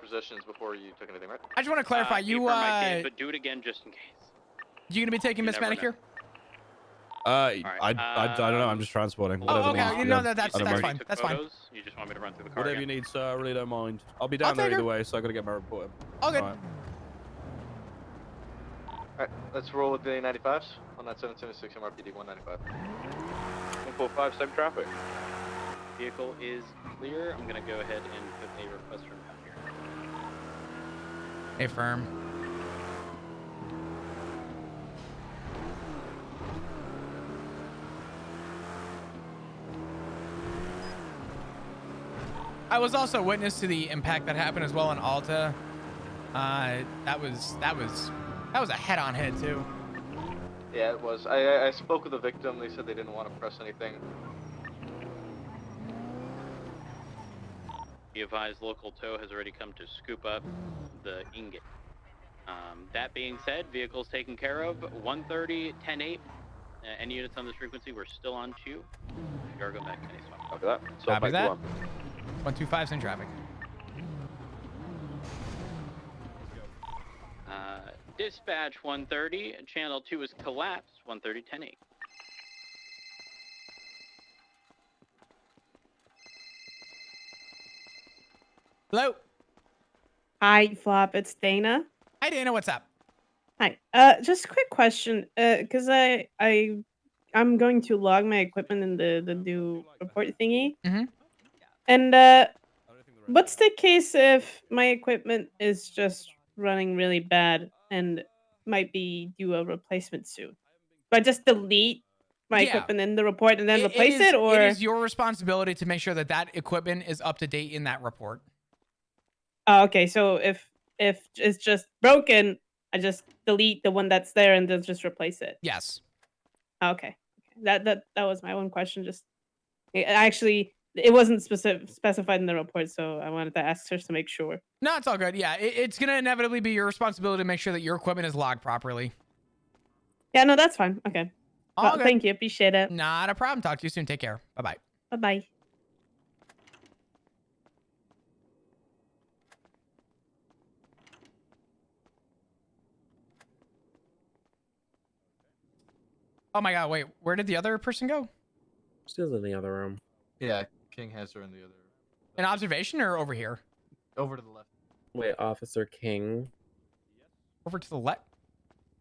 positions before you took anything, right? I just want to clarify. You but do it again just in case. You gonna be taking Miss Manicure? Right. I don't know. I'm just transporting. Whatever okay. needs You to know be done. that's fine. That's fine. You just want me to run through the car Whatever again? you need, sir. I really don't mind. I'll be down there either way, so I gotta get my report in. All good. Alright, let's roll with the 95s on that 776 MRPD 195. 145, same traffic. Vehicle is clear. I'm gonna go ahead and put a request from down here. Hey, firm. I was also witness to the impact that happened as well in Alta. That was a head-on hit too. Yeah, it was. I spoke with the victim. They said they didn't want to press anything. Be advised, local tow has already come to scoop up the ingot. That being said, vehicle's taken care of. 130, 10-8. Any units on this frequency, we're still on 2. We are going back to any spot. Copy that. So Copy that. 125's in traffic. Dispatch 130, channel 2 is collapsed. 130, 10-8. Hello. Hi, Flop. It's Dana. Hi, Dana. What's up? Hi. Just a quick question. Cause I'm going to log my equipment in the new report thingy. Mm-hmm. And what's the case if my equipment is just running really bad and might be due a replacement soon? Do I just delete my equipment in the report and then replace it, or it is your responsibility to make sure that that equipment is up to date in that report. Oh, okay. So if it's just broken, I just delete the one that's there and then just replace it. Yes. Okay. That was my one question. Just actually, it wasn't specified in the report, so I wanted to ask just to make sure. No, it's all good. Yeah, it's gonna inevitably be your responsibility to make sure that your equipment is logged properly. Yeah, no, that's fine. Okay. All good. Thank you. Appreciate it. Not a problem. Talk to you soon. Take care. Bye bye. Bye bye. Oh my God! Wait, where did the other person go? Still in the other room. Yeah, King has her in the other. An observation or over here? Over to the left. Wait, Officer King. Over to the left.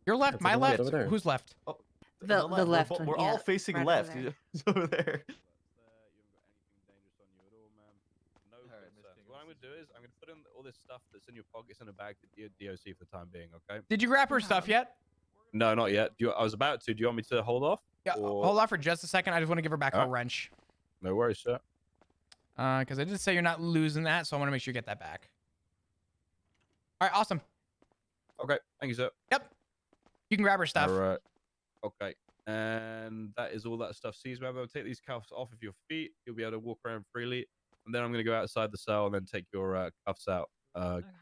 Your left, That's my over there, left. over there. Who's left? Oh, The left one, We're yeah, all facing right left. over there. It's over there. What I'm gonna do is I'm gonna put in all this stuff that's in your pockets in a bag to your DOC for the time being. Okay. Did you grab her stuff yet? No, not yet. I was about to. Do you want me to hold off? Yeah. Hold off for just a second. I just want to give her back her wrench. No worries, sir. Because I did say you're not losing that, so I want to make sure you get that back. All right. Awesome. Okay. Thank you, sir. Yep. You can grab her stuff. All right. Okay. And that is all that stuff seized. Remember, I'll take these cuffs off of your feet. You'll be able to walk around freely. And then I'm going to go outside the cell and then take your cuffs out.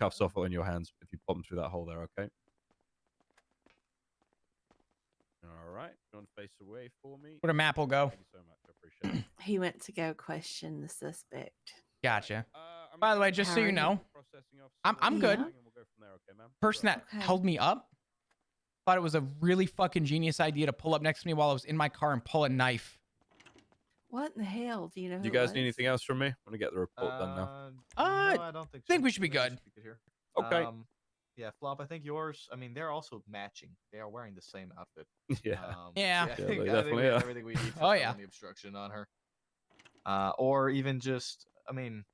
Cuffs off in your hands if you pop them through that hole there, okay? All right. You want to face away for me? Where the map will go. Thank you so much. I appreciate it. He went to go question the suspect. Gotcha. By the way, just so you know, I'm good. Yeah. Person that Okay. held me up thought it was a really fucking genius idea to pull up next to me while I was in my car and pull a knife. What in the hell? Do you know? Do you who it guys need was? anything else from me? I'm going to get the report done now. No, I don't think so. think we should be good. Here. Okay. Yeah, Flop, I think yours, I mean, they're also matching. They are wearing the same outfit. Yeah. Yeah. I they think definitely we have are. everything we need for Oh, yeah. felony obstruction on her. Or even just, I mean,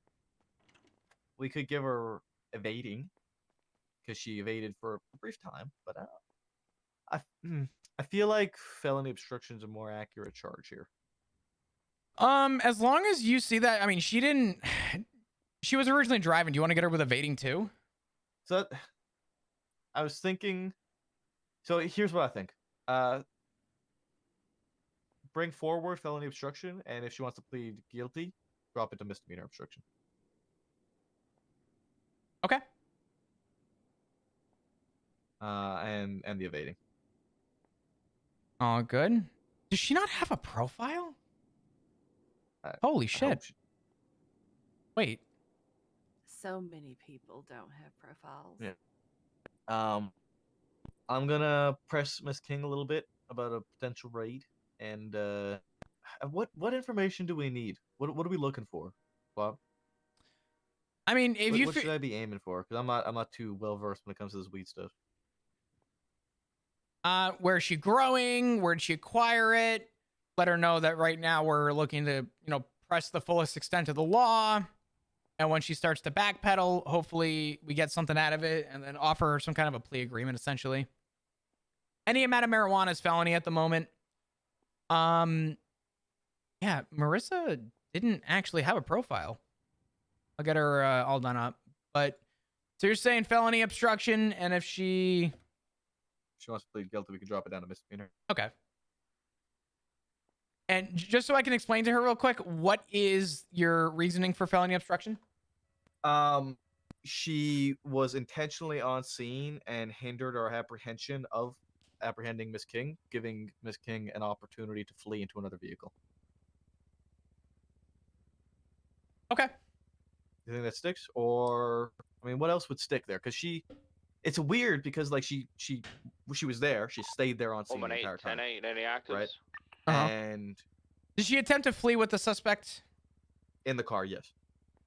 we could give her evading because she evaded for a brief time, but I feel like felony obstruction is a more accurate charge here. As long as you see that, I mean, she was originally driving. Do you want to get her with evading too? So I was thinking, so here's what I think. Bring forward felony obstruction, and if she wants to plead guilty, drop it to misdemeanor obstruction. Okay. And the evading. Oh, good. Does she not have a profile? Holy shit. Wait. So many people don't have profiles. Yeah. I'm gonna press Miss King a little bit about a potential raid, and what information do we need? What are we looking for, Bob? I mean, if you What should I be aiming for? Because I'm not too well versed when it comes to this weed stuff. where's she growing? Where did she acquire it? Let her know that right now we're looking to, press the fullest extent of the law. And when she starts to backpedal, hopefully we get something out of it and then offer her some kind of a plea agreement, essentially. Any amount of marijuana is felony at the moment. Yeah, Marissa didn't actually have a profile. I'll get her all done up. But so you're saying felony obstruction, and if she wants to plead guilty, we can drop it down to misdemeanor. Okay. And just so I can explain to her real quick, what is your reasoning for felony obstruction? She was intentionally on scene and hindered our apprehension of apprehending Miss King, giving Miss King an opportunity to flee into another vehicle. Okay. You think that sticks? Or, I mean, what else would stick there? Because it's weird because, like, she was there. She stayed there on scene the entire time. 10-8, any actives? Right? Uh-huh. And Did she attempt to flee with the suspect? in the car, yes.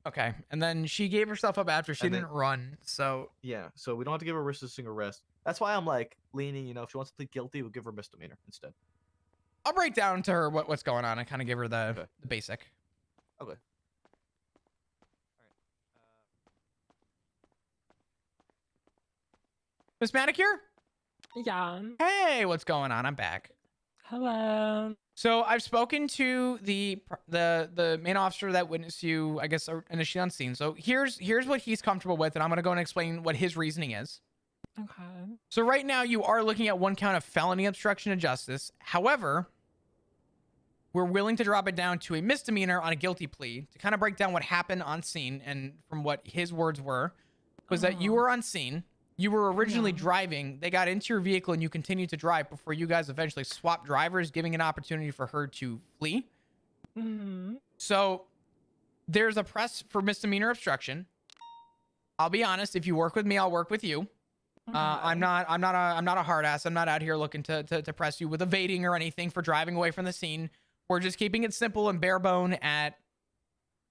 Okay. And then she gave herself up after she didn't run. So Yeah, so we don't have to give her a resisting arrest. That's why I'm, like, leaning, if she wants to plead guilty, we'll give her misdemeanor instead. I'll break down to her what's going on and kind of give her the basic. Okay. Miss Manicure? Yeah. Hey, what's going on? I'm back. Hello. So I've spoken to the main officer that witnessed you, I guess, initially on scene. So here's what he's comfortable with, and I'm gonna go and explain what his reasoning is. Okay. So right now you are looking at one count of felony obstruction of justice. However, we're willing to drop it down to a misdemeanor on a guilty plea to kind of break down what happened on scene. And from what his words were, was that you were on scene. You were originally driving. They got into your vehicle and you continued to drive before you guys eventually swapped drivers, giving an opportunity for her to flee. Mm-hmm. So there's a press for misdemeanor obstruction. I'll be honest. If you work with me, I'll work with you. I'm not a hard ass. I'm not out here looking to press you with evading or anything for driving away from the scene. We're just keeping it simple and bare bone at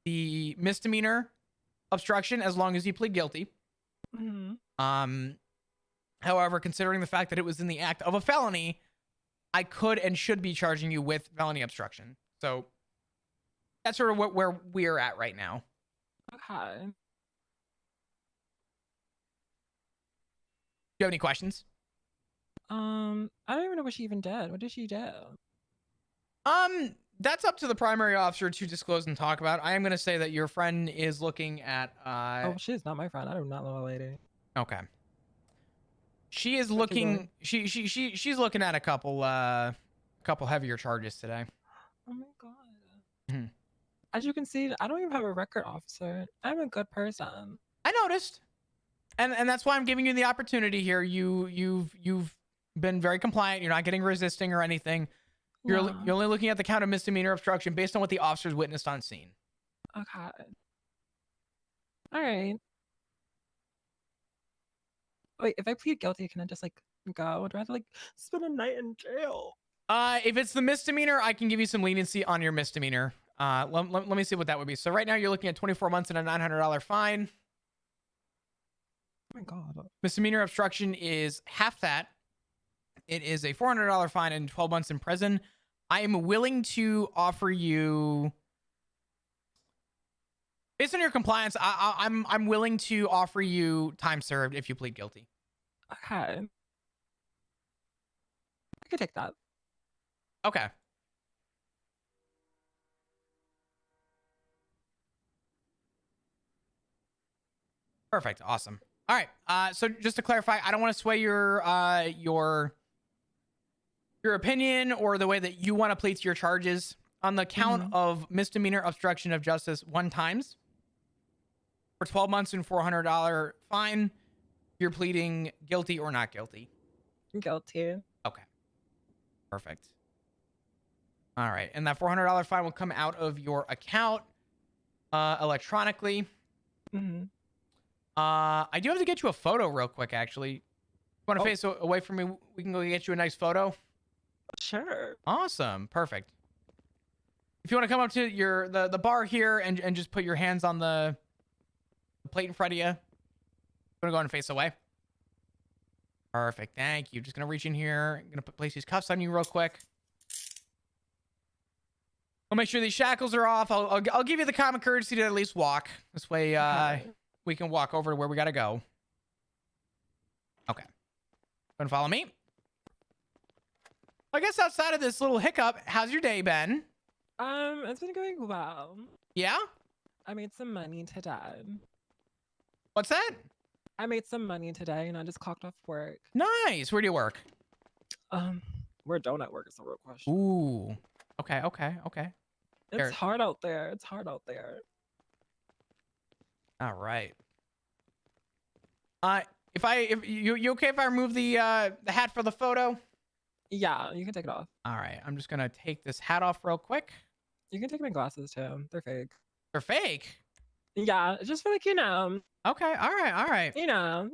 the misdemeanor obstruction as long as you plead guilty. Mm-hmm. However, considering the fact that it was in the act of a felony, I could and should be charging you with felony obstruction. So that's sort of where we're at right now. Okay. Do you have any questions? I don't even know what she even did. What did she do? That's up to the primary officer to disclose and talk about. I am going to say that your friend is looking at Oh, she's not my friend. I do not know the lady. Okay. She is looking she's looking at a couple heavier charges today. Oh my god. Mhm. As you can see, I don't even have a record, officer. I'm a good person. I noticed. And that's why I'm giving you the opportunity here. You've been very compliant. You're not getting resisting or anything. You're only looking at the count of misdemeanor obstruction based on what the officers witnessed on scene. Okay. All right. Wait, if I plead guilty, can I just like go? Do I have to like spend a night in jail? If it's the misdemeanor, I can give you some leniency on your misdemeanor. Let me see what that would be. So right now you're looking at 24 months and a $900 fine. Oh my god. Misdemeanor obstruction is half that. It is a $400 fine and 12 months in prison. I am willing to offer you, based on your compliance, I'm willing to offer you time served if you plead guilty. Okay. I could take that. Okay. Perfect. Awesome. All right. So just to clarify, I don't want to sway your opinion or the way that you want to plead to your charges. On the count of misdemeanor obstruction of justice 1 times for 12 months and $400 fine, you're pleading guilty or not guilty? Guilty. Okay. Perfect. All right. And that $400 fine will come out of your account electronically. Mm-hmm. I do have to get you a photo real quick, actually. You want to Oh. face away from me? We can go get you a nice photo. Sure. Awesome. Perfect. If you want to come up to the bar here and just put your hands on the plate in front of you. I'm gonna go ahead and face away. Perfect. Thank you. Just gonna reach in here. I'm gonna place these cuffs on you real quick. I'll make sure these shackles are off. I'll give you the common courtesy to at least walk. This way, Okay. we can walk over to where we gotta go. Okay. Gonna follow me. I guess outside of this little hiccup, how's your day been? It's been going well. Yeah? I made some money today. What's that? I made some money today, and I just clocked off work. Nice. Where do you work? Where don't I work is the real question. Ooh. Okay. It's There- hard out there. It's hard out there. All right. If you okay if I remove the hat for the photo? Yeah, you can take it off. All right. I'm just gonna take this hat off real quick. You can take my glasses too. They're fake. They're fake. Yeah, just for like Okay. All right. you know.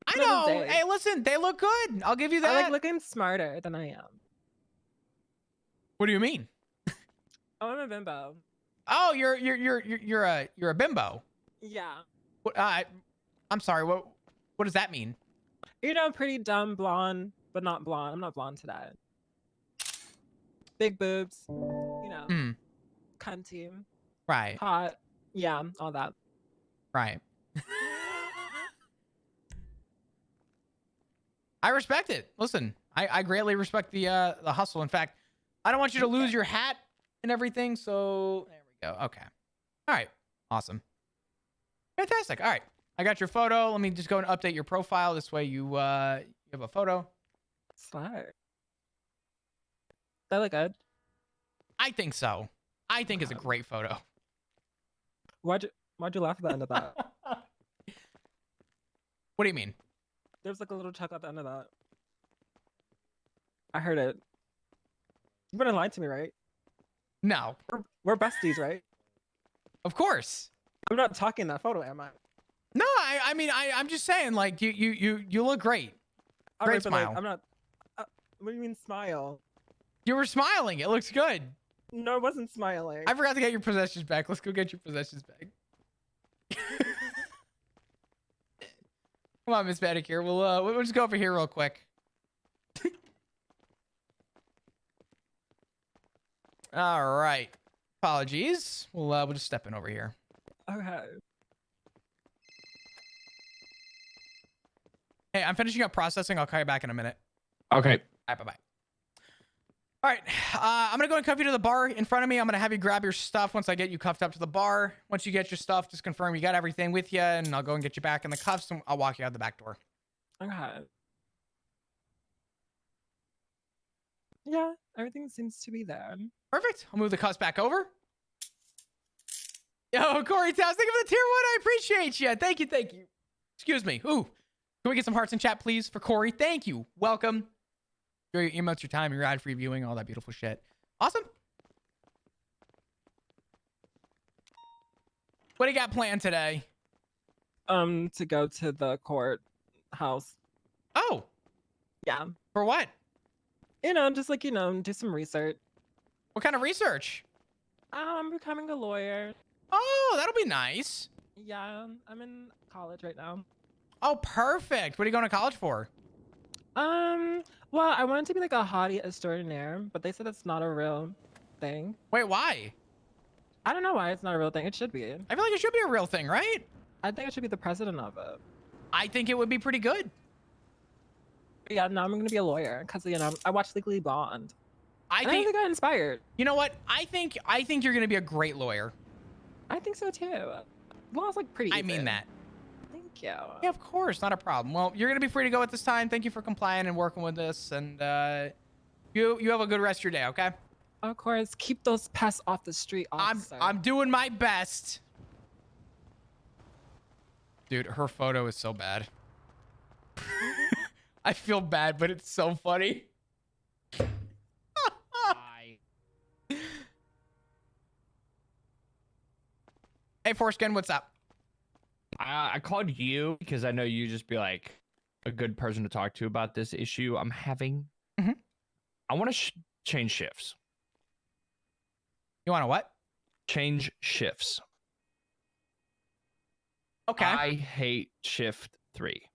I another know. day. Hey, listen, they look good. I'll give you that. I like looking smarter than I am. What do you mean? Oh, I'm a bimbo. Oh, you're a bimbo. Yeah. What, I'm sorry. What does that mean? You know, pretty dumb blonde, but not blonde. I'm not blonde today. Big boobs. You know, Hmm. cunty, Right. hot. Yeah, all that. Right. I respect it. Listen, I greatly respect the hustle. In fact, I don't want you to lose your hat and everything. So there we go. Okay. All right. Awesome. Fantastic. All right. I got your photo. Let me just go and update your profile. This way you have a photo. Smart. That look good. I think so. I think it's a great photo. Why'd you laugh at the end of that? What do you mean? There's like a little chuckle at the end of that. I heard it. You're gonna lie to me, right? No. We're besties, right? Of course. I'm not talking that photo, am I? No, I mean I'm just saying, like, you look great. All Great right, but, like, smile. I'm not. What do you mean smile? You were smiling. It looks good. No, I wasn't smiling. I forgot to get your possessions back. Let's go get your possessions back. Come on, Miss Manicure. We'll just go over here real quick. All right. Apologies. We'll just step in over here. Okay. Hey, I'm finishing up processing. I'll call you back in a minute. Okay. All right, bye-bye. All right, I'm gonna go and cuff you to the bar in front of me. I'm gonna have you grab your stuff once I get you cuffed up to the bar. Once you get your stuff, just confirm you got everything with you, and I'll go and get you back in the cuffs, and I'll walk you out the back door. Okay. Yeah, everything seems to be there. Perfect. I'll move the cuffs back over. Yo, Corey Towns, thank you for the tier 1. I appreciate you. Thank you. Excuse me. Ooh, can we get some hearts in chat, please, for Corey? Thank you. Welcome. Your emotes, your time, your ad-free viewing, all that beautiful shit. Awesome. What do you got planned today? To go to the courthouse. Oh, Yeah. for what? You know, just like, do some research. What kind of research? I'm becoming a lawyer. Oh, that'll be nice. Yeah, I'm in college right now. Oh, perfect. What are you going to college for? Well, I wanted to be like a hottie extraordinaire, but they said it's not a real thing. Wait, why? I don't know why it's not a real thing. It should be. I feel like it should be a real thing, right? I think I should be the president of it. I think it would be pretty good. But yeah, no, I'm gonna be a lawyer because I watched Legally Blonde. I And I think, really got inspired. you know what? I think you're going to be a great lawyer. I think so too. Law's like pretty. I mean easy. that. Thank you. Yeah, of course. Not a problem. Well, you're going to be free to go at this time. Thank you for complying and working with this. And you have a good rest of your day, okay? Of course, keep those pests off the street, officer. I'm doing my best. Dude, her photo is so bad. I feel bad, but it's so funny. Hey, Foreskin, what's up? I called you because I know you just be like a good person to talk to about this issue I'm having. Mhm. I want to change shifts. You want to what? Change shifts. Okay. I hate shift 3.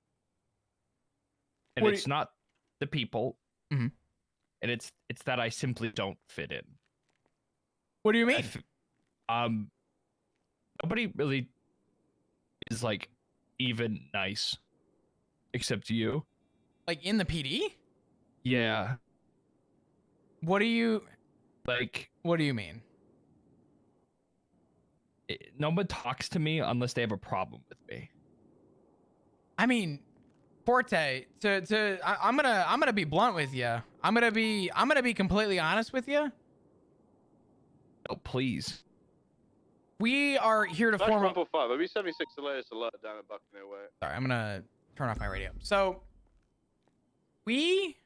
And What do it's not the people. Mhm. And it's that I simply don't fit in. What do you mean? Nobody really is like even nice except you. Like in the PD? Yeah. What do you Like, What do you mean? no one talks to me unless they have a problem with me. I mean, Forte, I'm gonna be blunt with you. I'm gonna be completely honest with you. Oh, please. We are here to Match form. 145. I'll be 76 the latest alert down at Buccaneer Way. Sorry, I'm gonna turn off my radio. So we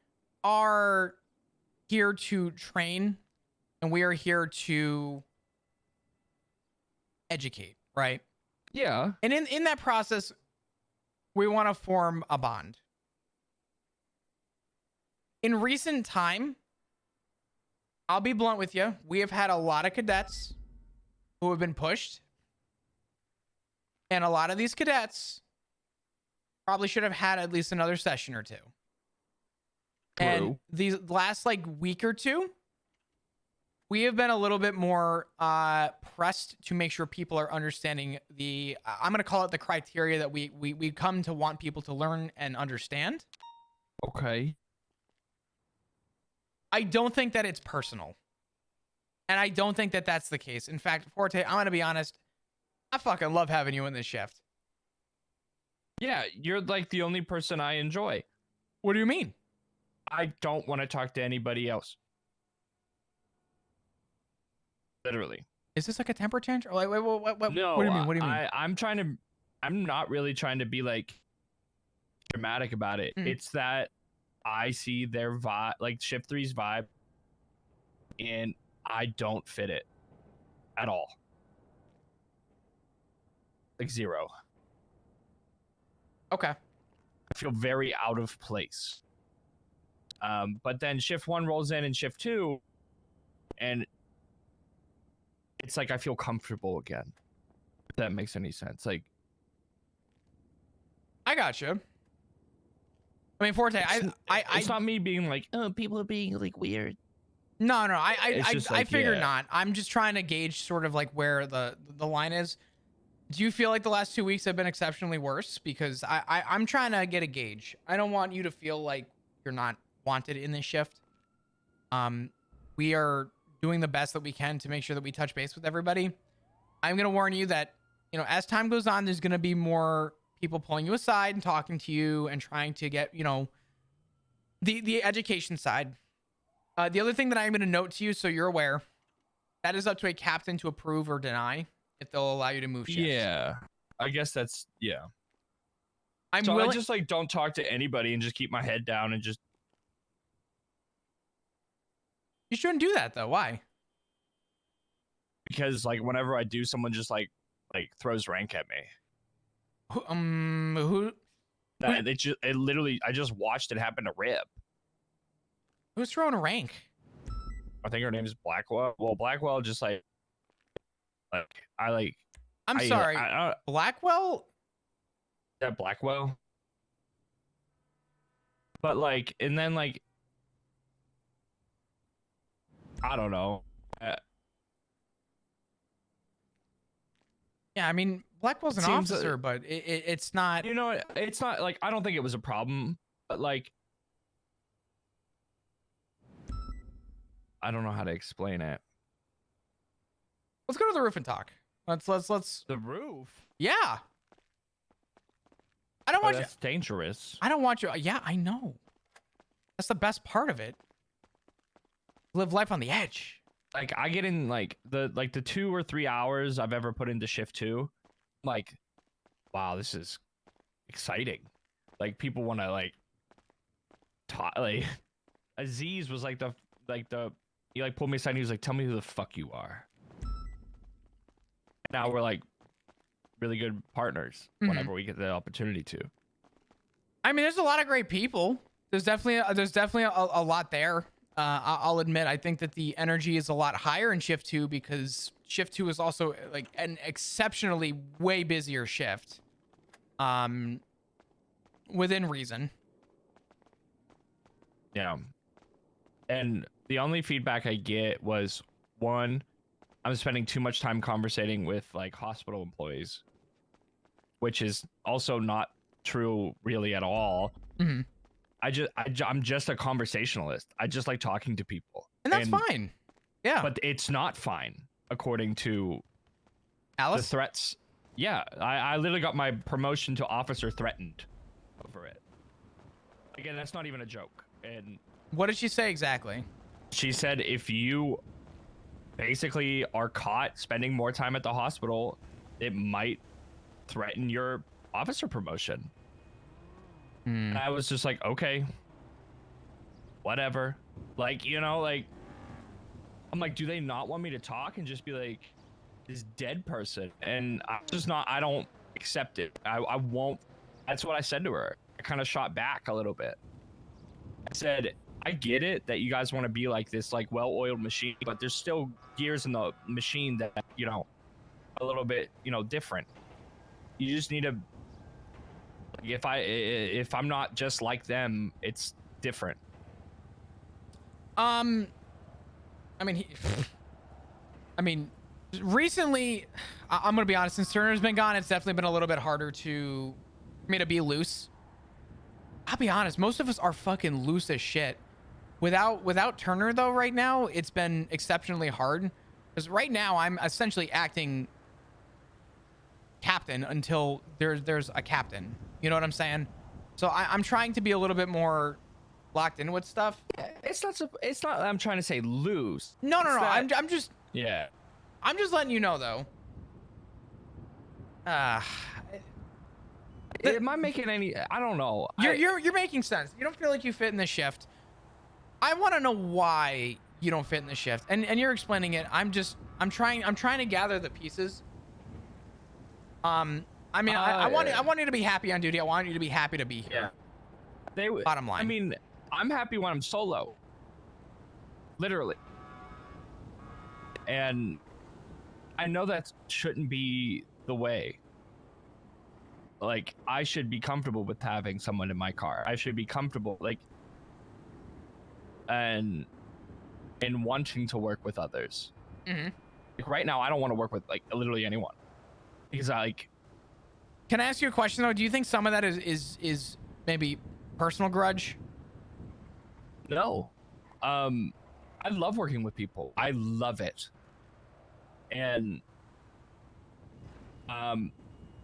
are here to train, and we are here to educate, right? Yeah. And in that process, we want to form a bond. In recent time, I'll be blunt with you, we have had a lot of cadets who have been pushed. And a lot of these cadets probably should have had at least another session or two. True. And these last like week or two, we have been a little bit more pressed to make sure people are understanding the, I'm going to call it the criteria that we come to want people to learn and understand. Okay. I don't think that it's personal. And I don't think that that's the case. In fact, Forte, I'm going to be honest. I fucking love having you in this shift. Yeah, you're like the only person I enjoy. What do you mean? I don't want to talk to anybody else. Literally. Is this like a temper tantrum? Like, wait, what, No, what do you mean? What do you mean? I'm not really trying to be like dramatic about it. Mhm. It's that I see their vibe, like shift 3's vibe, and I don't fit it at all. Like zero. Okay. I feel very out of place. But then shift 1 rolls in and shift 2, and it's like I feel comfortable again. If that makes any sense. Like, I got you. I mean, Forte, it's not me being like, oh, people are being like weird. No, It's I like, figure yeah. not. I'm just trying to gauge sort of like where the line is. Do you feel like the last 2 weeks have been exceptionally worse? Because I'm trying to get a gauge. I don't want you to feel like you're not wanted in this shift. We are doing the best that we can to make sure that we touch base with everybody. I'm going to warn you that, you know, as time goes on, there's going to be more people pulling you aside and talking to you and trying to get, you know, the education side. The other thing that I'm going to note to you, so you're aware, that is up to a captain to approve or deny if they'll allow you to move shifts. Yeah. I guess that's, yeah. I'm So willing. I just like don't talk to anybody and just keep my head down and just. You shouldn't do that though. Why? Because like whenever I do, someone just like throws rank at me. Who? No, it literally, I just watched it happen to Rip. Who's throwing a rank? I think her name is Blackwell. Well, Blackwell just like I'm sorry. Blackwell? Is that Blackwell? But like, and then like, I don't know. Yeah, I mean, Blackwell's an Seems, officer, but it's not. You know, it's not like, I don't think it was a problem, but like, I don't know how to explain it. Let's go to the roof and talk. Let's. The roof? Yeah. I don't want you. That's dangerous. I don't want you. Yeah, I know. That's the best part of it. Live life on the edge. Like I get in like the 2 or 3 hours I've ever put into shift 2. I'm like, wow, this is exciting. Like people want to like talk. Like Aziz was like he like pulled me aside and he was like, tell me who the fuck you are. Now we're like really good partners Mhm. whenever we get the opportunity to. I mean, there's a lot of great people. There's definitely a lot there. I'll admit, I think that the energy is a lot higher in shift 2 because shift 2 is also like an exceptionally way busier shift. Within reason. Yeah. And the only feedback I get was, one, I'm spending too much time conversating with like hospital employees, which is also not true really at all. Mhm. I'm just a conversationalist. I just like talking to people. And that's fine. Yeah. But it's not fine according to Alice? the threats. Yeah, I literally got my promotion to officer threatened over it. Again, that's not even a joke. And what did she say exactly? she said if you basically are caught spending more time at the hospital, it might threaten your officer promotion. And I was just like, okay, whatever. Like, you know, like, I'm like, do they not want me to talk and just be like this dead person? And I'm just not, I don't accept it. I won't. That's what I said to her. I kind of shot back a little bit. I said, I get it that you guys want to be like this, like well-oiled machine, but there's still gears in the machine that, you know, a little bit, you know, different. You just need to, if I'm not just like them, it's different. I mean, recently, I'm gonna be honest. Since Turner's been gone, it's definitely been a little bit harder for me to be loose. I'll be honest. Most of us are fucking loose as shit. Without Turner though, right now it's been exceptionally hard because right now I'm essentially acting captain until there's a captain. You know what I'm saying? So I'm trying to be a little bit more locked in with stuff. Yeah, it's not that I'm trying to say loose. No. That, I'm just. Yeah. I'm just letting you know though. Am I making any? I don't know. You're making sense. You don't feel like you fit in the shift. I want to know why you don't fit in the shift, and you're explaining it. I'm trying to gather the pieces. I mean, I want you to be happy on duty. I want you to be happy to be here. Yeah. Bottom line. I mean, I'm happy when I'm solo. Literally. And I know that shouldn't be the way. Like, I should be comfortable with having someone in my car. I should be comfortable, like, and wanting to work with others. Mm-hmm. Like, right now, I don't want to work with, like, literally anyone. Because Can I ask you a question, though? Do you think some of that is maybe personal grudge? No. I love working with people. I love it. And,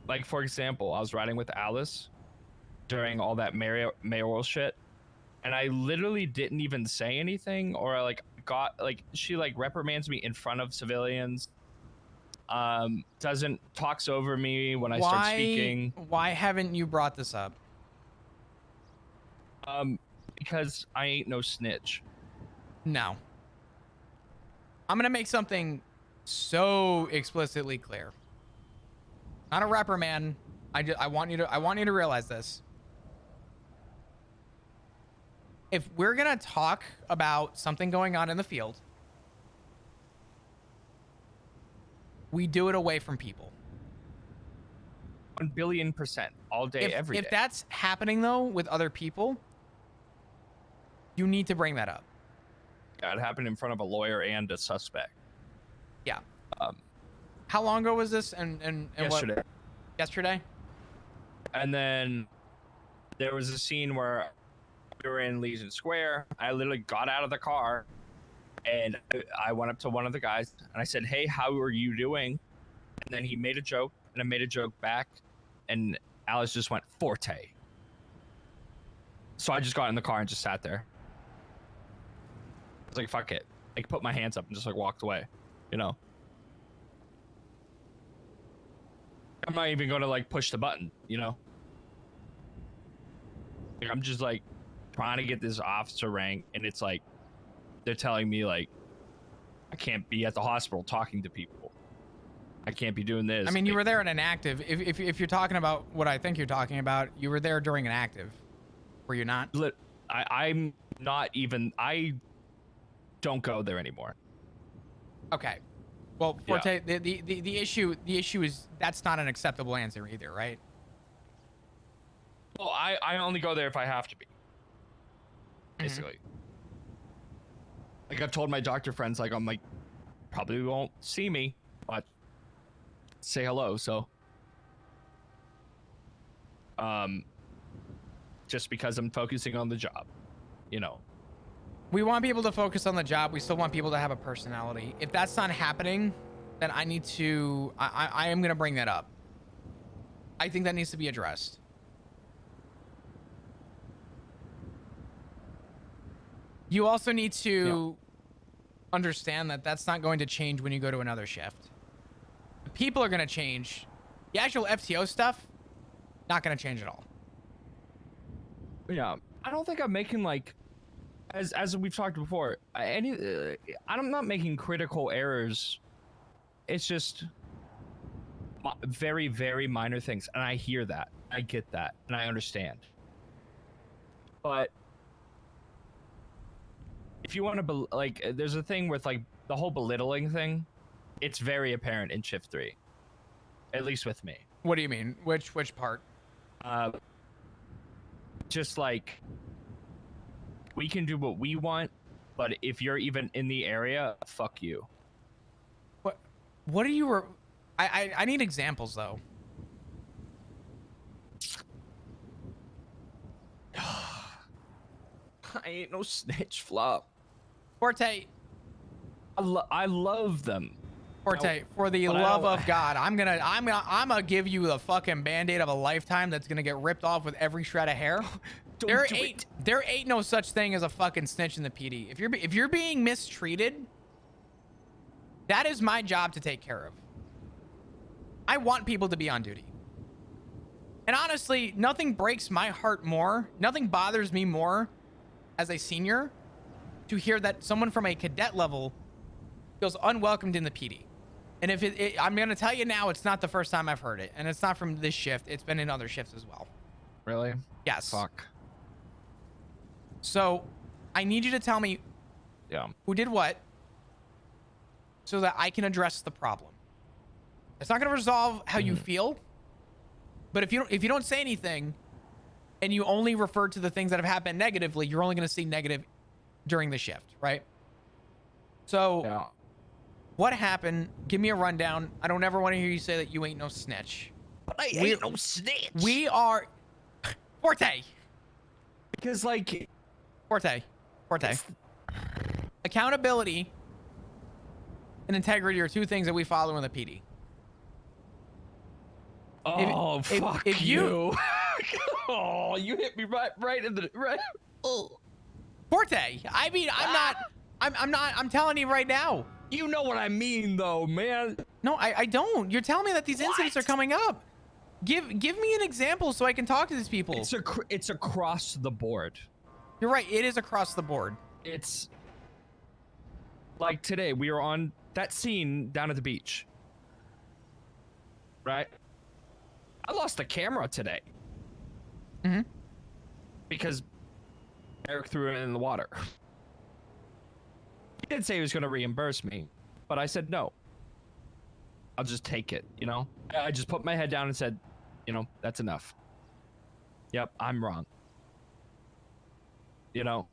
like, for example, I was riding with Alice during all that mayoral shit, and I literally didn't even say anything, or she like reprimands me in front of civilians, talks over me when I start speaking. Why haven't you brought this up? Because I ain't no snitch. No. I'm gonna make something so explicitly clear. Not a reprimand. I want you to realize this. If we're gonna talk about something going on in the field, we do it away from people. 1,000,000,000% all day, every day. If that's happening though with other people, you need to bring that up. Yeah, it happened in front of a lawyer and a suspect. Yeah. How long ago was this? And Yesterday. Yesterday? And then there was a scene where we were in Legion Square. I literally got out of the car and I went up to one of the guys and I said, "Hey, how are you doing?" And then he made a joke and I made a joke back, and Alice just went forte. So I just got in the car and just sat there. I was like, fuck it. Like, put my hands up and just like walked away, you know? I'm not even going to like push the button, you know? Like, I'm just like trying to get this officer rank, and it's like they're telling me like I can't be at the hospital talking to people. I can't be doing this. I mean, you were there in an active. If you're talking about what I think you're talking about, you were there during an active. Were you not? I'm not even. I don't go there anymore. Okay. Well, Forte, the issue is that's not an acceptable answer either, right? Well, I only go there if I have to be. Basically. Like I've told my doctor friends, like I'm like, probably won't see me, but say hello. So, just because I'm focusing on the job, you know. We want people to focus on the job. We still want people to have a personality. If that's not happening, then I need to. I am gonna bring that up. I think that needs to be addressed. You also need to understand that that's not going to change when you go to another shift. People are going to change. The actual FTO stuff, not going to change at all. Yeah, I don't think I'm making like, as we've talked before, I'm not making critical errors. It's just very, very minor things, and I hear that, I get that, and I understand. But if you want to, like, there's a thing with like the whole belittling thing. It's very apparent in shift 3, at least with me. What do you mean? Which part? Just like we can do what we want, but if you're even in the area, fuck you. What are you? I need examples though. I ain't no snitch, Flop. Forte. I love them. Forte, for the love of God, I'm gonna give you the fucking band-aid of a lifetime that's gonna get ripped off with every shred of hair. There ain't no such thing as a fucking snitch in the PD. If you're being mistreated, that is my job to take care of. I want people to be on duty. And honestly, nothing breaks my heart more, nothing bothers me more as a senior to hear that someone from a cadet level feels unwelcomed in the PD. And if I'm going to tell you now, it's not the first time I've heard it. And it's not from this shift. It's been in other shifts as well. Really? Yes. Fuck. So I need you to tell me who did what so that I can address the problem. It's not going to resolve how you feel. But if you don't say anything and you only refer to the things that have happened negatively, you're only going to see negative during the shift, right? So what happened? Give me a rundown. I don't ever want to hear you say that you ain't no snitch. But I ain't no snitch. We are Forte. Because like Forte. Accountability and integrity are two things that we follow in the PD. Oh, if you oh, you hit me right in the right. Oh. Forte. I mean, I'm telling you right now. You know what I mean, though, man. No, I don't. You're telling me that these incidents are coming up. Give me an example so I can talk to these people. It's across the board. You're right. It is across the board. It's like today we were on that scene down at the beach, right? I lost the camera today. Because Eric threw it in the water. He did say he was going to reimburse me, but I said no. I'll just take it, you know? I just put my head down and said, you know, that's enough. Yep, I'm wrong. You know?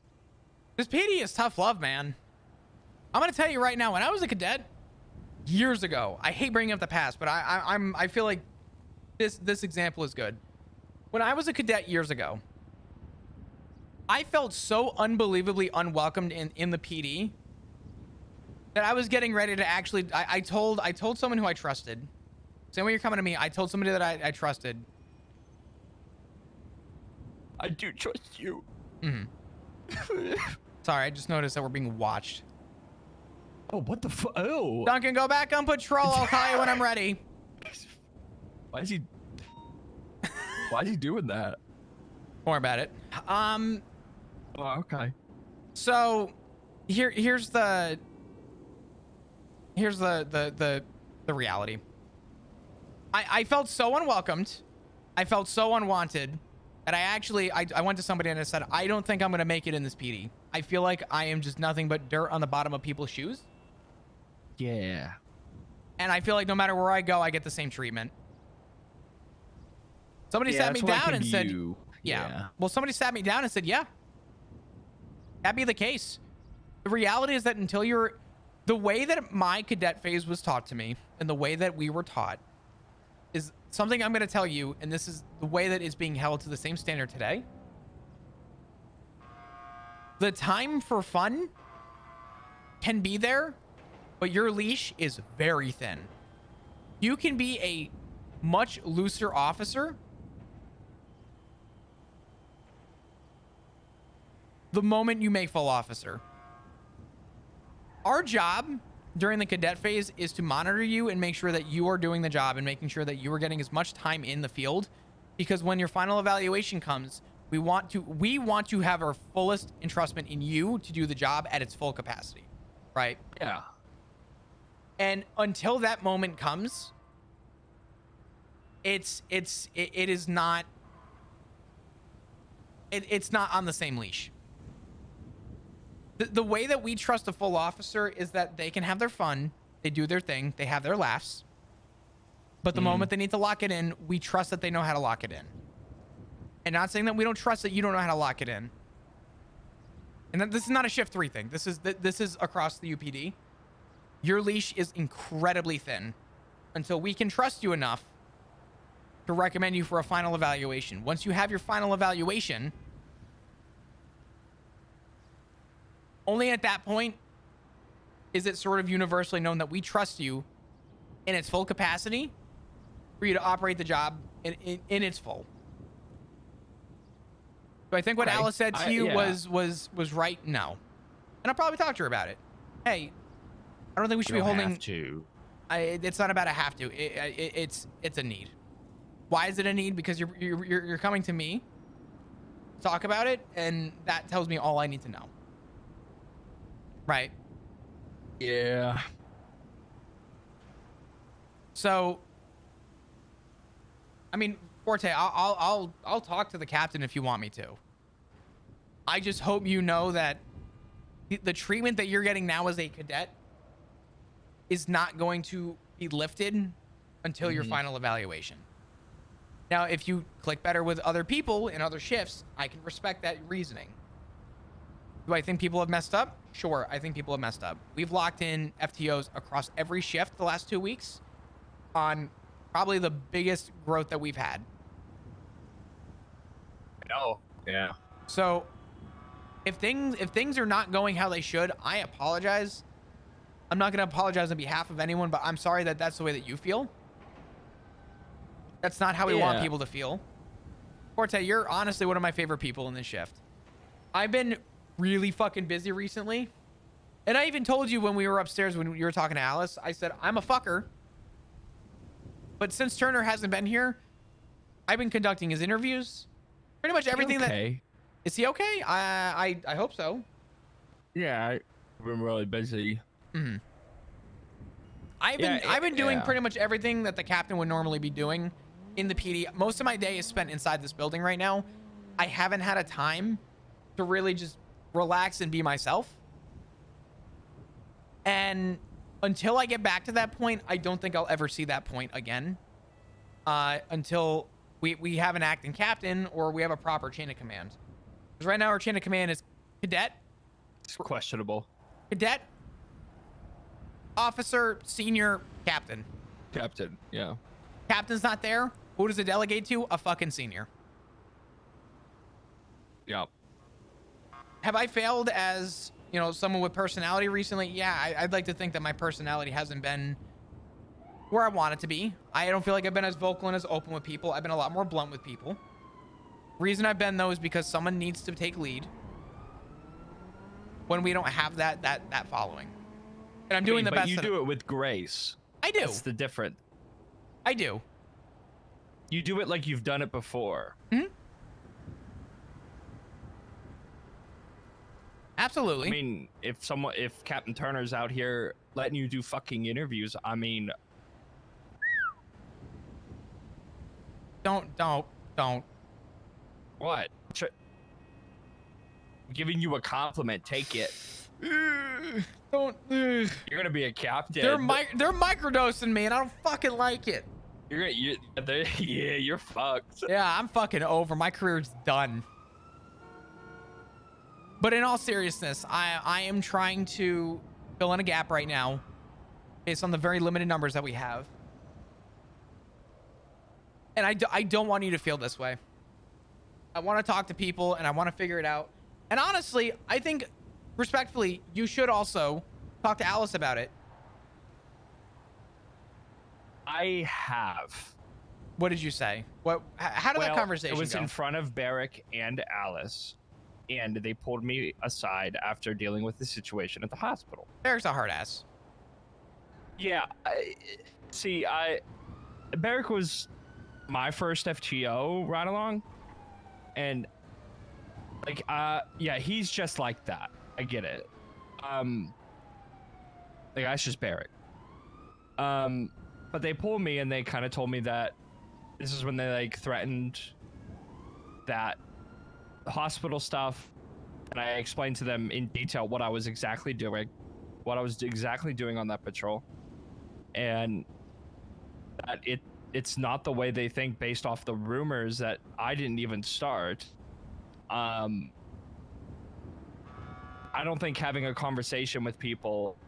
This PD is tough love, man. I'm going to tell you right now, when I was a cadet years ago, I hate bringing up the past, but I feel like this example is good. When I was a cadet years ago, I felt so unbelievably unwelcomed in the PD that I was getting ready to actually, I told someone who I trusted, same way you're coming to me, I told somebody that I trusted. I do trust you. Sorry, I just noticed that we're being watched. Oh, what the fuck? Oh. Duncan, go back on patrol. I'll call you when I'm ready. Why is he doing that? Don't worry about it. Oh, okay. So here's the reality. I felt so unwelcomed. I felt so unwanted that I went to somebody and I said, I don't think I'm going to make it in this PD. I feel like I am just nothing but dirt on the bottom of people's shoes. Yeah. And I feel like no matter where I go, I get the same treatment. Somebody sat me down and said, yeah. Well, somebody sat me down and said, yeah, that'd be the case. The reality is that until you're, the way that my cadet phase was taught to me and the way that we were taught is something I'm going to tell you. And this is the way that is being held to the same standard today. The time for fun can be there, but your leash is very thin. You can be a much looser officer the moment you make full officer. Our job during the cadet phase is to monitor you and make sure that you are doing the job and making sure that you are getting as much time in the field, because when your final evaluation comes, we want to have our fullest entrustment in you to do the job at its full capacity, right? Yeah. And until that moment comes, it's not on the same leash. The way that we trust a full officer is that they can have their fun, they do their thing, they have their laughs. But the moment they need to lock it in, we trust that they know how to lock it in. And not saying that we don't trust that you don't know how to lock it in. And that this is not a shift 3 thing. This is across the UPD. Your leash is incredibly thin until we can trust you enough to recommend you for a final evaluation. Once you have your final evaluation, only at that point is it sort of universally known that we trust you in its full capacity for you to operate the job in its full. So I think what Alice said to you was right. No. And I'll probably talk to her about it. Hey, I don't think we should be holding. Have to. It's not about a have to. It's a need. Why is it a need? Because you're coming to me to talk about it, and that tells me all I need to know. Right. Yeah. So, I mean, Forte, I'll talk to the captain if you want me to. I just hope you know that the treatment that you're getting now as a cadet is not going to be lifted until your final evaluation. Now, if you click better with other people in other shifts, I can respect that reasoning. Do I think people have messed up? Sure, I think people have messed up. We've locked in FTOs across every shift the last 2 weeks on probably the biggest growth that we've had. No. Yeah. So if things are not going how they should, I apologize. I'm not going to apologize on behalf of anyone, but I'm sorry that that's the way that you feel. That's not how we want people to feel. Forte, you're honestly one of my favorite people in this shift. I've been really fucking busy recently. And I even told you when we were upstairs when you were talking to Alice, I said, I'm a fucker. But since Turner hasn't been here, I've been conducting his interviews. Pretty much everything Is he okay? I hope so. Yeah, I've been really busy. Mm-hmm. I've been doing pretty much everything that the captain would normally be doing in the PD. Most of my day is spent inside this building right now. I haven't had a time to really just relax and be myself. And until I get back to that point, I don't think I'll ever see that point again. Until we have an acting captain or we have a proper chain of command. Because right now our chain of command is cadet. It's questionable. Cadet. Officer, senior, captain. Captain, yeah. Captain's not there. Who does it delegate to? A fucking senior. Yep. Have I failed as, someone with personality recently? Yeah, I'd like to think that my personality hasn't been where I want it to be. I don't feel like I've been as vocal and as open with people. I've been a lot more blunt with people. Reason I've been, though, is because someone needs to take lead when we don't have that following. And I'm doing the best. But you do it with grace. I do. That's the difference. I do. You do it like you've done it before. Mm-hmm. Absolutely. I mean, if Captain Turner's out here letting you do fucking interviews, I mean, Don't. What? Giving you a compliment. Take it. Don't. You're gonna be a captain. They're microdosing me, and I don't fucking like it. You're fucked. Yeah, I'm fucking over. My career's done. But in all seriousness, I am trying to fill in a gap right now based on the very limited numbers that we have. And I don't want you to feel this way. I want to talk to people and I want to figure it out. And honestly, I think respectfully, you should also talk to Alice about it. I have. What did you say? How did that conversation go? It was go? in front of Barrick and Alice, and they pulled me aside after dealing with the situation at the hospital. Barrick's a hard ass. Yeah, Barrick was my first FTO ride along, and like, yeah, he's just like that. I get it. Like, that's just Barrick. But they pulled me and they kind of told me that this is when they like threatened that hospital stuff, and I explained to them in detail what I was exactly doing on that patrol, and that it's not the way they think based off the rumors that I didn't even start. I don't think having a conversation with people,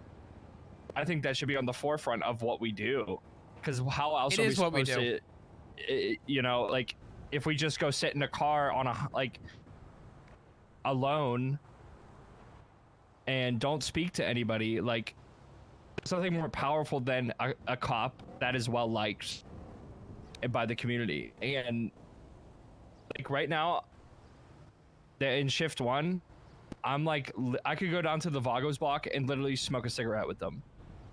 I think that should be on the forefront of what we do, because how else are we supposed to, you know, like if we just go sit in a car on alone and don't speak to anybody, like there's nothing more powerful than a cop that is well liked by the community. And like right now, they're in shift 1. I'm like, I could go down to the Vagos block and literally smoke a cigarette with them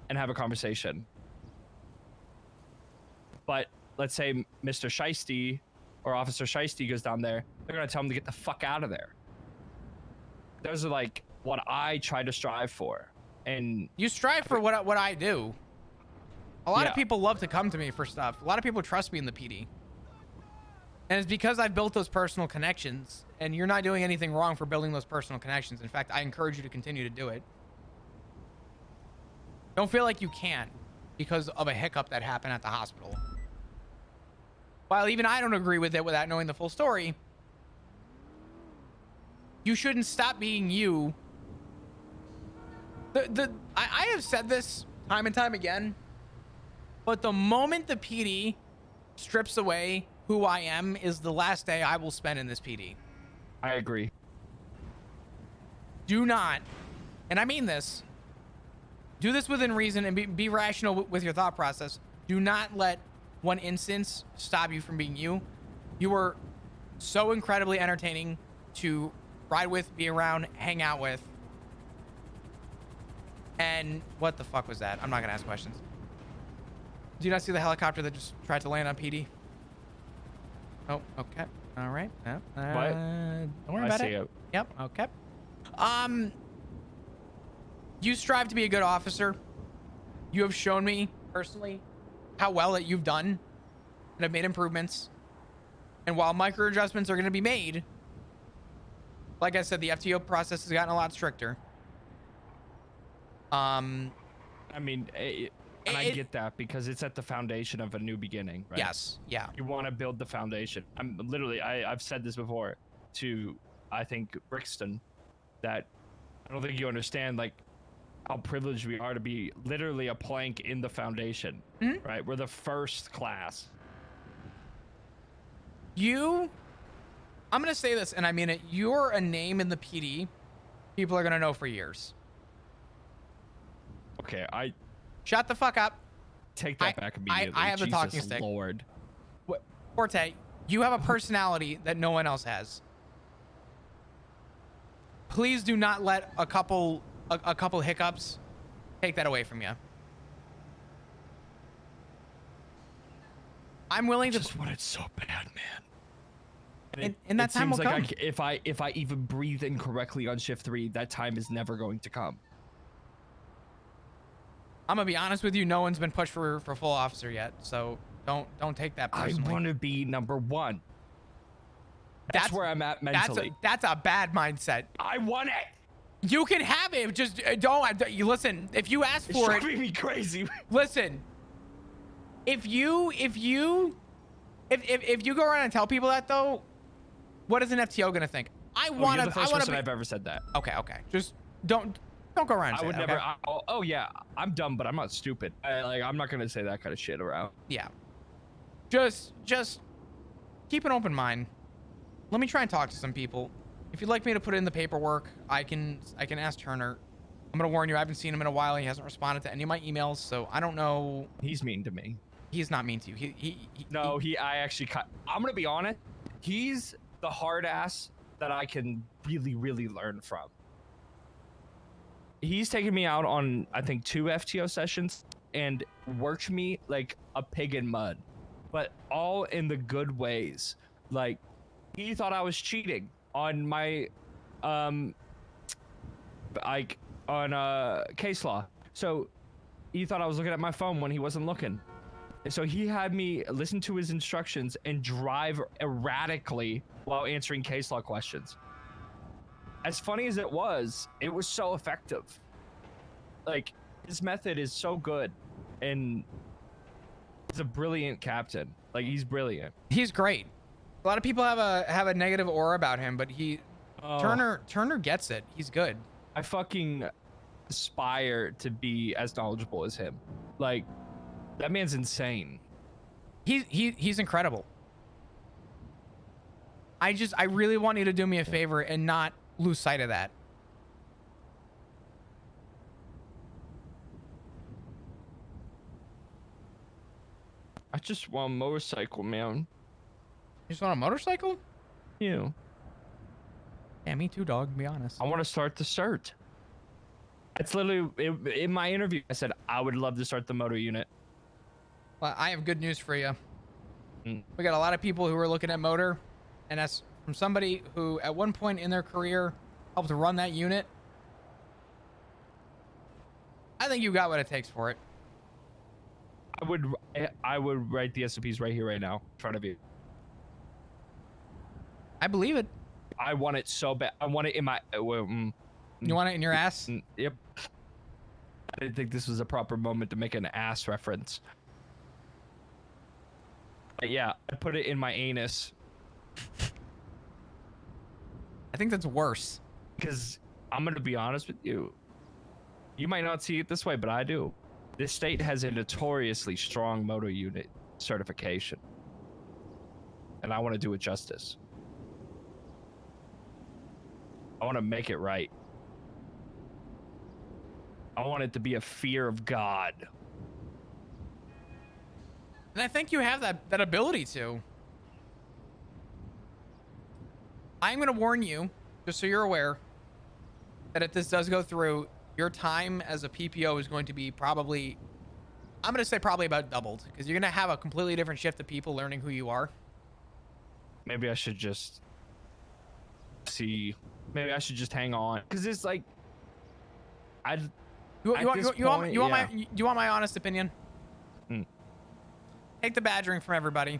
and have a conversation. But let's say Mr. Shiesty or Officer Shiesty goes down there, they're gonna tell him to get the fuck out of there. Those are like what I try to strive for. And you strive for what I do. A lot of people love to come to me for stuff. A lot of people trust me in the PD. And it's because I've built those personal connections, and you're not doing anything wrong for building those personal connections. In fact, I encourage you to continue to do it. Don't feel like you can't because of a hiccup that happened at the hospital. While even I don't agree with it without knowing the full story, you shouldn't stop being you. I have said this time and time again, but the moment the PD strips away who I am is the last day I will spend in this PD. I agree. Do not, and I mean this, do this within reason and be rational with your thought process. Do not let one instance stop you from being you. You are so incredibly entertaining to ride with, be around, hang out with. And what the fuck was that? I'm not gonna ask questions. Do you not see the helicopter that just tried to land on PD? Oh, okay. All right. Don't worry about it. Yep. Okay. You strive to be a good officer. You have shown me personally how well that you've done and have made improvements. And while micro adjustments are going to be made, like I said, the FTO process has gotten a lot stricter. I mean, and I get that because it's at the foundation of a new beginning, right? Yes. Yeah. You want to build the foundation. I'm literally, I've said this before to, I think, Brixton, that I don't think you understand, like, how privileged we are to be literally a plank in the foundation, right? We're the first class. I'm going to say this, and I mean it. You're a name in the PD people are going to know for years. Okay, Shut the fuck up. Take that back immediately. I have the talking stick. Lord. Forte, you have a personality that no one else has. Please do not let a couple hiccups take that away from you. I'm willing to. Just want it so bad, man. And that time will come. If I even breathe incorrectly on shift 3, that time is never going to come. I'm gonna be honest with you. No one's been pushed for full officer yet, so Don't take that I personally. want to be number one. That's where I'm at mentally. That's a bad mindset. I want it. You can have it. Just you listen. If you ask for It's driving me crazy. Listen. If you go around and tell people that though, what is an FTO gonna think? You're the first person I've ever said that. Okay. Just don't go around. And say I would that, never. okay? Oh yeah, I'm dumb, but I'm not stupid. I'm not gonna say that kind of shit around. Yeah. Just keep an open mind. Let me try and talk to some people. If you'd like me to put in the paperwork, I can ask Turner. I'm gonna warn you, I haven't seen him in a while. He hasn't responded to any of my emails, so I don't know. He's mean to me. He's not mean to you. I'm gonna be honest. He's the hard ass that I can really learn from. He's taken me out on, I think, 2 FTO sessions and worked me like a pig in mud, but all in the good ways. Like, he thought I was cheating on my, case law. So he thought I was looking at my phone when he wasn't looking. So he had me listen to his instructions and drive erratically while answering case law questions. As funny as it was so effective. Like, his method is so good, and he's a brilliant captain. Like, he's brilliant. He's great. A lot of people have a negative aura about him, but Turner gets it. He's good. I fucking aspire to be as knowledgeable as him. Like, that man's insane. He's incredible. I really want you to do me a favor and not lose sight of that. I just want a motorcycle, man. You just want a motorcycle? Yeah. Yeah, me too, dog, to be honest. I want to start the CERT. It's literally, in my interview, I said, I would love to start the motor unit. Well, I have good news for you. Mm. We got a lot of people who are looking at motor, and that's from somebody who at one point in their career helped run that unit. I think you got what it takes for it. I would write the SOPs right here, right now, in front of you. I believe it. I want it so bad. I want it in my. You want it in your ass? Yep. I didn't think this was a proper moment to make an ass reference. But yeah, I put it in my anus. I think that's worse. Because I'm going to be honest with you. You might not see it this way, but I do. This state has a notoriously strong motor unit certification. And I want to do it justice. I want to make it right. I want it to be a fear of God. And I think you have that ability to. I'm going to warn you, just so you're aware, that if this does go through, your time as a PPO is going to be probably, I'm going to say probably about doubled, because you're going to have a completely different shift of people learning who you are. Maybe I should just see. Maybe I should just hang on, because it's like, You want my honest opinion? Hmm. Take the badgering from everybody.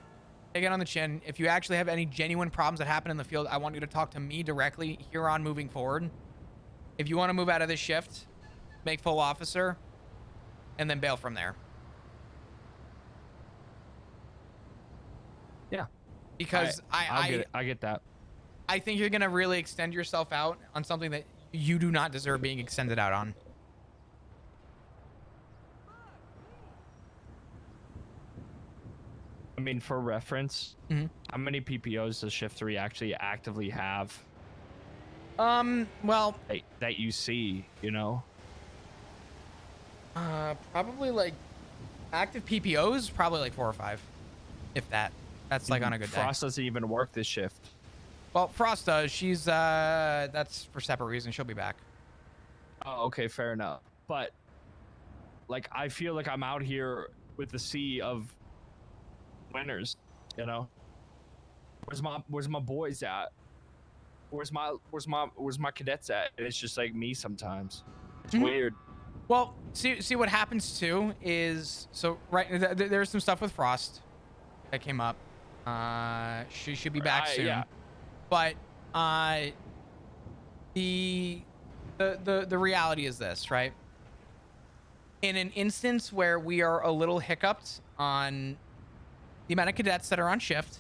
Take it on the chin. If you actually have any genuine problems that happen in the field, I want you to talk to me directly here on moving forward. If you want to move out of this shift, make full officer, and then bail from there. Yeah. Because I get that. I think you're going to really extend yourself out on something that you do not deserve being extended out on. I mean, for reference, how many PPOs does Shift 3 actually actively have? Well, that you see, you know? probably like active PPOs, probably like 4 or 5, if that. That's like on a good day. Frost doesn't even work this shift. Well, Frost does. She's that's for separate reasons. She'll be back. Oh, okay, fair enough. But like, I feel like I'm out here with the sea of winners, you know? Where's my boys at? Where's my cadets at? And it's just like me sometimes. It's weird. Well, see what happens too is, so right there's some stuff with Frost. that came up. She should be back soon. Yeah. But the reality is this, right? In an instance where we are a little hiccuped on the amount of cadets that are on shift,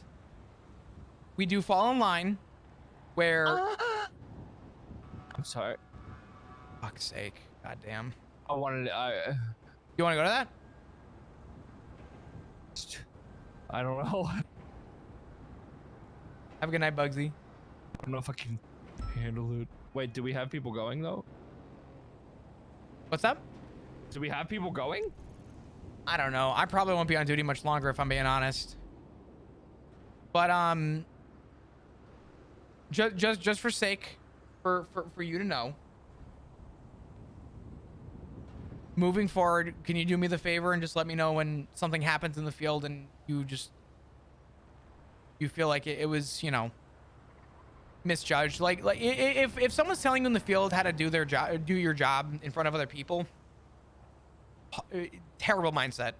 we do fall in line where I'm sorry. fuck's sake, goddamn. I wanted to, You want to go to that? I don't know. Have a good night, Bugsy. I don't know if I can handle it. Wait, do we have people going though? What's up? Do we have people going? I don't know. I probably won't be on duty much longer if I'm being honest. But just for sake, for you to know, moving forward, can you do me the favor and just let me know when something happens in the field and you feel like it was, you know, misjudged? Like if someone's telling you in the field how to do their job, do your job in front of other people, terrible mindset.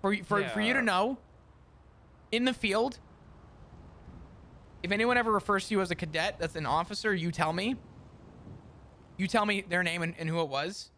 For you to know, in the field, if anyone ever refers to you as a cadet that's an officer, you tell me their name and who it was.